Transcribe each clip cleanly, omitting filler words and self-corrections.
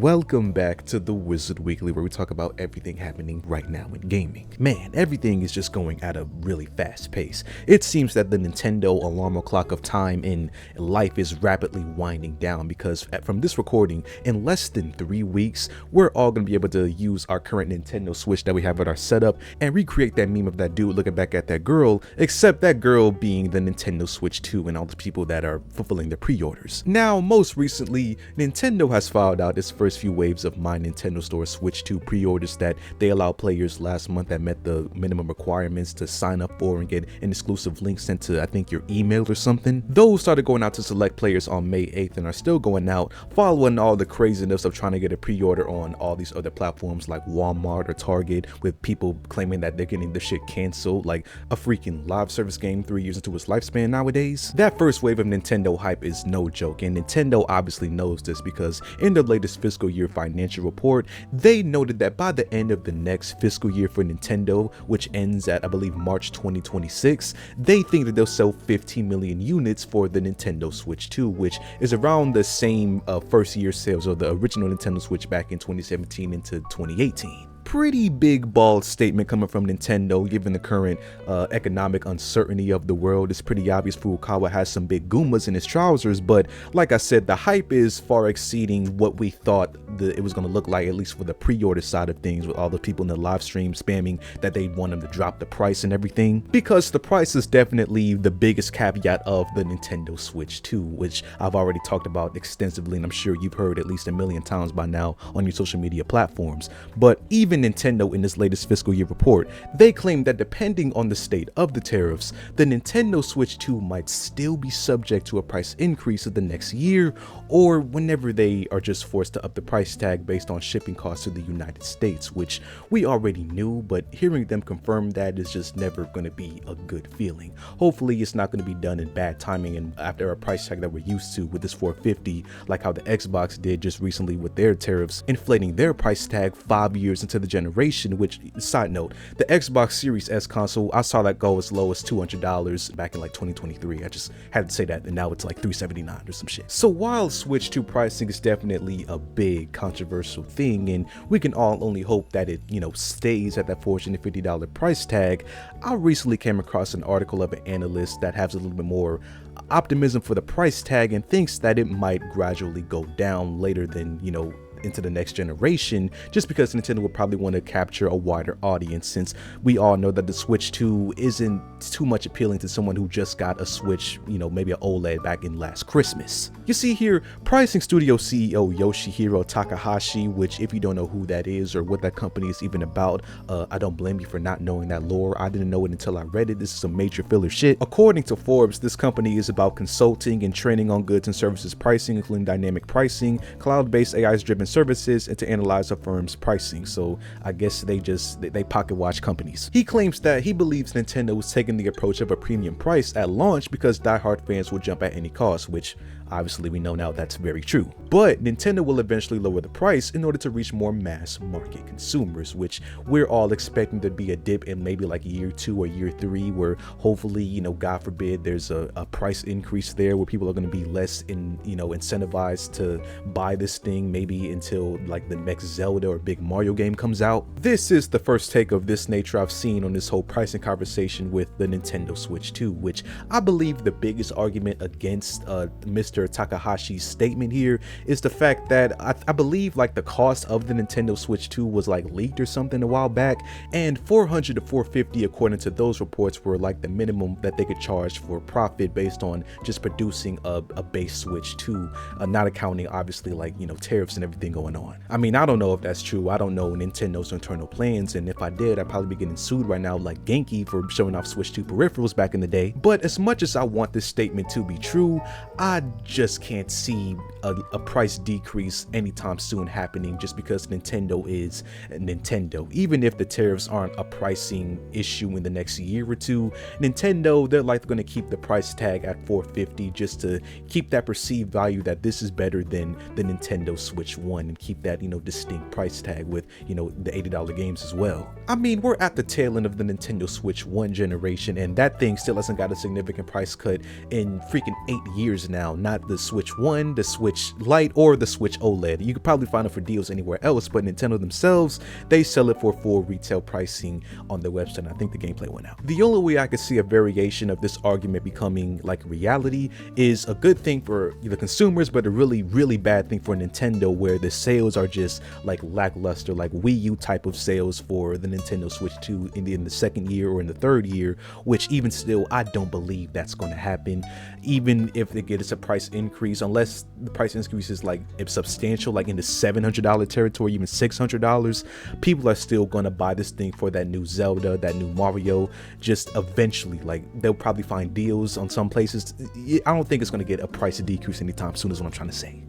Welcome back to the Wizard Weekly, where we talk about everything happening right now in gaming. Man, everything is just going at a really fast pace. It seems that the Nintendo alarm clock of time in life is rapidly winding down, because from this recording, in less than 3 weeks, we're all going to be able to use our current Nintendo Switch that we have at our setup and recreate that meme of that dude looking back at that girl, except that girl being the Nintendo Switch 2 and all the people that are fulfilling their pre-orders. Now, most recently, Nintendo has filed out its first few waves of My Nintendo Store Switch 2 pre-orders that they allowed players last month that met the minimum requirements to sign up for and get an exclusive link sent to, I think, your email or something. Those started going out to select players on May 8th and are still going out, following all the craziness of trying to get a pre-order on all these other platforms like Walmart or Target, with people claiming that they're getting the shit canceled like a freaking live service game 3 years into its lifespan nowadays. That first wave of Nintendo hype is no joke, and Nintendo obviously knows this, because in the latest fiscal year financial report, they noted that by the end of the next fiscal year for Nintendo, which ends at, I believe, March 2026, they think that they'll sell 15 million units for the Nintendo Switch 2, which is around the same first year sales of the original Nintendo Switch back in 2017 into 2018. Pretty big bold statement coming from Nintendo, given the current economic uncertainty of the world. It's pretty obvious Furukawa has some big goombas in his trousers, but like I said, the hype is far exceeding what we thought it was going to look like, at least for the pre-order side of things, with all the people in the live stream spamming that they want them to drop the price and everything, because the price is definitely the biggest caveat of the Nintendo Switch 2, which I've already talked about extensively, and I'm sure you've heard at least a million times by now on your social media platforms. But even Nintendo, in this latest fiscal year report, they claim that depending on the state of the tariffs, the Nintendo Switch 2 might still be subject to a price increase of the next year, or whenever they are just forced to up the price tag based on shipping costs to the United States, which we already knew, but hearing them confirm that is just never going to be a good feeling. Hopefully it's not going to be done in bad timing and after a price tag that we're used to with this $450, like how the Xbox did just recently with their tariffs, inflating their price tag 5 years into the generation. Which, side note, the Xbox Series S console, I saw that go as low as $200 back in like 2023. I just had to say that, and now it's like $379 or some shit. So while Switch 2 pricing is definitely a big controversial thing, and we can all only hope that it, stays at that $450 price tag, I recently came across an article of an analyst that has a little bit more optimism for the price tag and thinks that it might gradually go down later than, into the next generation, just because Nintendo will probably want to capture a wider audience, since we all know that the Switch 2 isn't too much appealing to someone who just got a Switch, maybe an OLED back in last Christmas. You see here, Pricing Studio CEO Yoshihiro Takahashi, which if you don't know who that is or what that company is even about, I don't blame you for not knowing that lore. I didn't know it until I read it. This is some major filler shit. According to Forbes, this company is about consulting and training on goods and services pricing, including dynamic pricing, cloud-based AI-driven services, and to analyze a firm's pricing. So I guess they pocket watch companies. He claims that he believes Nintendo is taking the approach of a premium price at launch because diehard fans will jump at any cost, which obviously we know now that's very true. But Nintendo will eventually lower the price in order to reach more mass market consumers, which we're all expecting to be a dip in maybe like year 2 or year 3, where hopefully, God forbid, there's a price increase there where people are going to be less incentivized to buy this thing, maybe until like the next Zelda or big Mario game comes out. This is the first take of this nature I've seen on this whole pricing conversation with the Nintendo Switch 2, which I believe the biggest argument against Mr. Takahashi's statement here is the fact that I believe like the cost of the Nintendo Switch 2 was like leaked or something a while back, and $400 to $450 according to those reports were like the minimum that they could charge for profit based on just producing a base Switch 2, not accounting obviously like tariffs and everything going on. I mean, I don't know if that's true. I don't know Nintendo's internal plans, and if I did, I'd probably be getting sued right now like Genki for showing off Switch 2 peripherals back in the day. But as much as I want this statement to be true, I just can't see a price decrease anytime soon happening, just because Nintendo is Nintendo. Even if the tariffs aren't a pricing issue in the next year or two, Nintendo, they're like going to keep the price tag at $450 just to keep that perceived value that this is better than the Nintendo Switch 1, and keep that distinct price tag with the $80 games as well. I mean, we're at the tail end of the Nintendo Switch 1 generation, and that thing still hasn't got a significant price cut in freaking 8 years now, not got the Switch 1, the Switch Lite, or the Switch OLED. You could probably find it for deals anywhere else, but Nintendo themselves, they sell it for full retail pricing on their website, and I think the gameplay went out. The only way I could see a variation of this argument becoming like reality is a good thing for the consumers, but a really, really bad thing for Nintendo, where the sales are just like lackluster, like Wii U type of sales for the Nintendo Switch 2 in the second year or in the third year, which even still, I don't believe that's going to happen. Even if it gets a price increase, unless the price increase is like substantial, like in the $700 territory, even $600, people are still going to buy this thing for that new Zelda, that new Mario. Just eventually, like, they'll probably find deals on some places. I don't think it's going to get a price decrease anytime soon, is what I'm trying to say.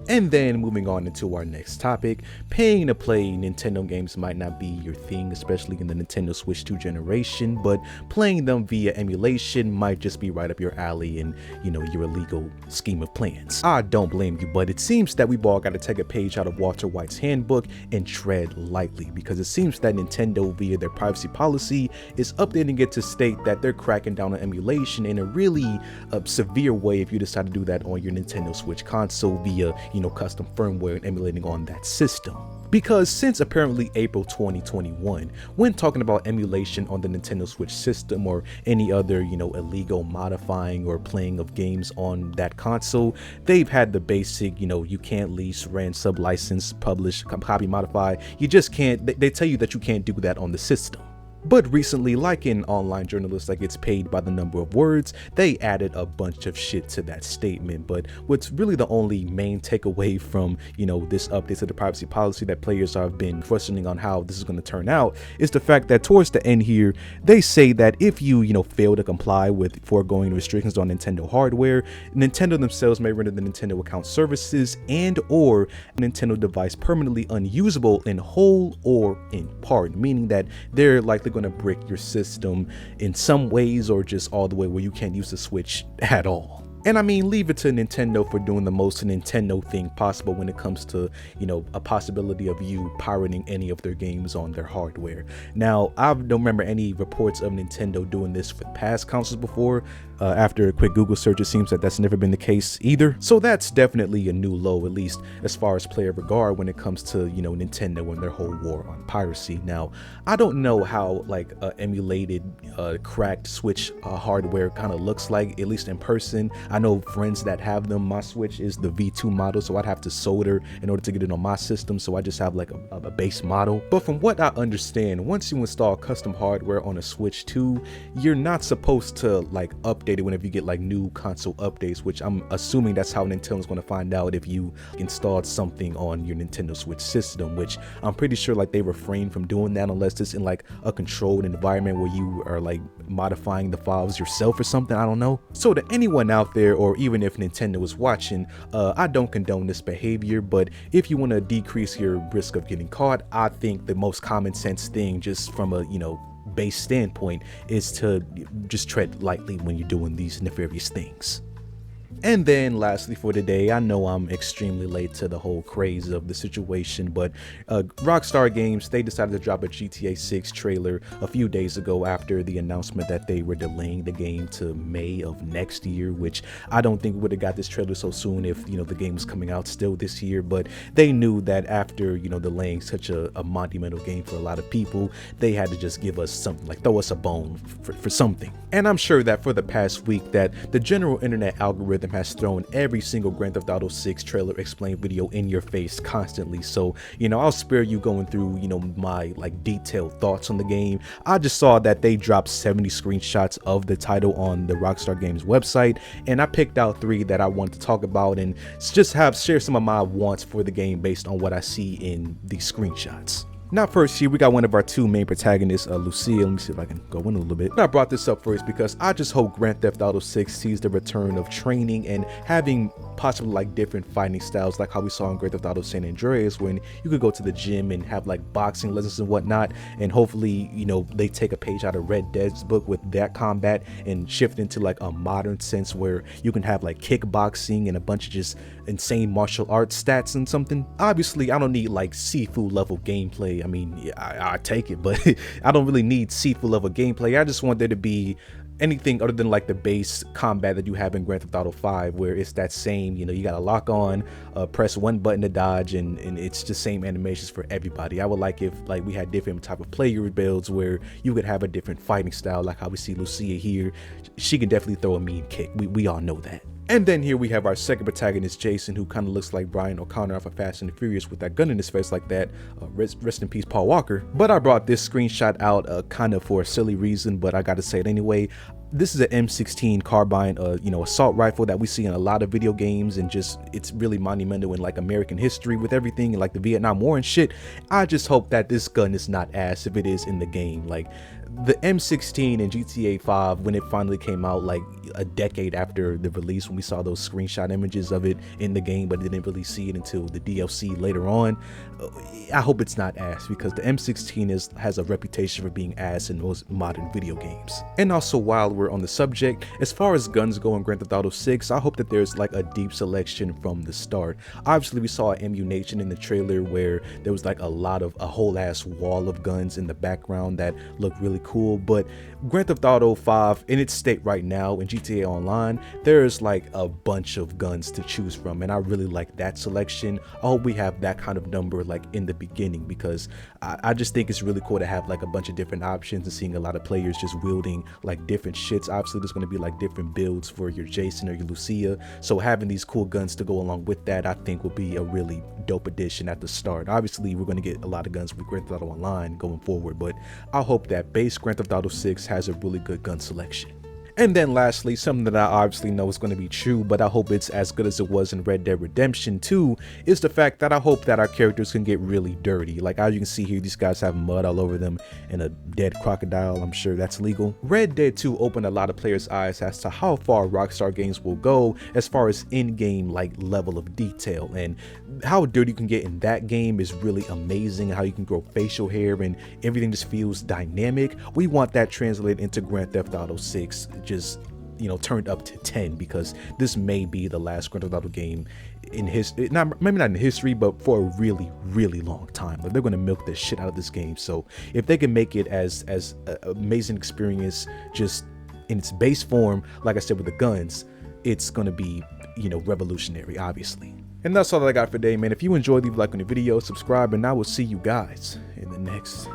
And then moving on into our next topic, paying to play Nintendo games might not be your thing, especially in the Nintendo Switch 2 generation, but playing them via emulation might just be right up your alley and, you know, your illegal scheme of plans. I don't blame you, but it seems that we've all got to take a page out of Walter White's handbook and tread lightly, because it seems that Nintendo, via their privacy policy, is updating it to state that they're cracking down on emulation in a really severe way if you decide to do that on your Nintendo Switch console via, you know, custom firmware and emulating on that system. Because since apparently April 2021, when talking about emulation on the Nintendo Switch system or any other, you know, illegal modifying or playing of games on that console, they've had the basic, you know, you can't lease, rent, sub-license, publish, copy, modify. You just can't, they tell you that you can't do that on the system. But recently, like an online journalist that gets paid by the number of words, they added a bunch of shit to that statement. But what's really the only main takeaway from, you know, this update to the privacy policy that players have been questioning on how this is going to turn out is the fact that towards the end here, they say that if you know, fail to comply with foregoing restrictions on Nintendo hardware, Nintendo themselves may render the Nintendo account services and or Nintendo device permanently unusable in whole or in part, meaning that they're likely going to brick your system in some ways or just all the way where you can't use the Switch at all. And I mean, leave it to Nintendo for doing the most Nintendo thing possible when it comes to, you know, a possibility of you pirating any of their games on their hardware. Now, I don't remember any reports of Nintendo doing this for past consoles before. After a quick Google search, it seems that that's never been the case either. So that's definitely a new low, at least as far as player regard when it comes to, you know, Nintendo and their whole war on piracy. Now, I don't know how like emulated cracked Switch hardware kind of looks like, at least in person. I know friends that have them. My Switch is the V2 model, so I'd have to solder in order to get it on my system, so I just have like a base model. But from what I understand, once you install custom hardware on a Switch 2, you're not supposed to like update it whenever you get like new console updates, which I'm assuming that's how Nintendo's going to find out if you installed something on your Nintendo Switch system, which I'm pretty sure like they refrain from doing that unless it's in like a controlled environment where you are like modifying the files yourself or something. I don't know. So to anyone out there, or even if Nintendo is watching, I don't condone this behavior, but if you want to decrease your risk of getting caught, I think the most common sense thing, just from a, you know, base standpoint, is to just tread lightly when you're doing these nefarious things. And then lastly for today, I know I'm extremely late to the whole craze of the situation, but Rockstar Games, they decided to drop a GTA 6 trailer a few days ago after the announcement that they were delaying the game to May of next year, which I don't think we would have got this trailer so soon if, you know, the game was coming out still this year. But they knew that after, you know, delaying such a monumental game for a lot of people, they had to just give us something, like throw us a bone for something. And I'm sure that for the past week that the general internet algorithm has thrown every single Grand Theft Auto 6 trailer explain video in your face constantly. So, you know, I'll spare you going through, you know, my like detailed thoughts on the game. I just saw that they dropped 70 screenshots of the title on the Rockstar Games website, and I picked out 3 that I wanted to talk about and just share some of my wants for the game based on what I see in these screenshots. Now first here, we got one of our 2 main protagonists, Lucia. Let me see if I can go in a little bit. And I brought this up first because I just hope Grand Theft Auto 6 sees the return of training and having possibly like different fighting styles, like how we saw in Grand Theft Auto San Andreas, when you could go to the gym and have like boxing lessons and whatnot. And hopefully, you know, they take a page out of Red Dead's book with that combat and shift into like a modern sense where you can have like kickboxing and a bunch of just insane martial arts stats and something. Obviously, I don't need like Sifu level gameplay. I mean, yeah, I take it, but I don't really need Sifu level gameplay. I just want there to be anything other than like the base combat that you have in Grand Theft Auto 5, where it's that same, you gotta lock on, press one button to dodge, and it's the same animations for everybody. I would like if like we had different type of player builds where you could have a different fighting style, like how we see Lucia here. She can definitely throw a mean kick. We all know that. And then here we have our second protagonist, Jason, who kind of looks like Brian O'Connor off of Fast and the Furious with that gun in his face like that. Rest in peace, Paul Walker. But I brought this screenshot out kind of for a silly reason, but I got to say it anyway. This is an M16 carbine, assault rifle that we see in a lot of video games, and just it's really monumental in like American history with everything, and like the Vietnam War and shit. I just hope that this gun is not ass if it is in the game. Like the M16 in GTA 5, when it finally came out, like a decade after the release, when we saw those screenshot images of it in the game, but didn't really see it until the DLC later on. I hope it's not ass, because the M16 has a reputation for being ass in most modern video games. And also, while we're on the subject, as far as guns go in Grand Theft Auto 6, I hope that there's like a deep selection from the start. Obviously, we saw Emulation in the trailer where there was like a whole ass wall of guns in the background that looked really cool. But Grand Theft Auto 5 in its state right now in GTA Online, there's like a bunch of guns to choose from, and I really like that selection. I hope we have that kind of number like in the beginning, because I just think it's really cool to have like a bunch of different options and seeing a lot of players just wielding like different shits. Obviously there's going to be like different builds for your Jason or your Lucia, so having these cool guns to go along with that, I think will be a really dope addition at the start. Obviously we're going to get a lot of guns with Grand Theft Auto Online going forward, but I hope that base Grand Theft Auto 6 has a really good gun selection. And then lastly, something that I obviously know is going to be true, but I hope it's as good as it was in Red Dead Redemption 2, is the fact that I hope that our characters can get really dirty. Like as you can see here, these guys have mud all over them and a dead crocodile. I'm sure that's legal. Red Dead 2 opened a lot of players' eyes as to how far Rockstar Games will go as far as in-game like level of detail, and how dirty you can get in that game is really amazing. How you can grow facial hair and everything just feels dynamic. We want that translated into Grand Theft Auto 6, just turned up to 10, because this may be the last Grand Theft Auto game in history, maybe not in history, but for a really long time. Like, they're going to milk the shit out of this game. So if they can make it as amazing experience just in its base form, like I said with the guns, it's going to be revolutionary, obviously. And that's all that I got for today, man. If you enjoyed, leave a like on the video, subscribe, and I will see you guys in the next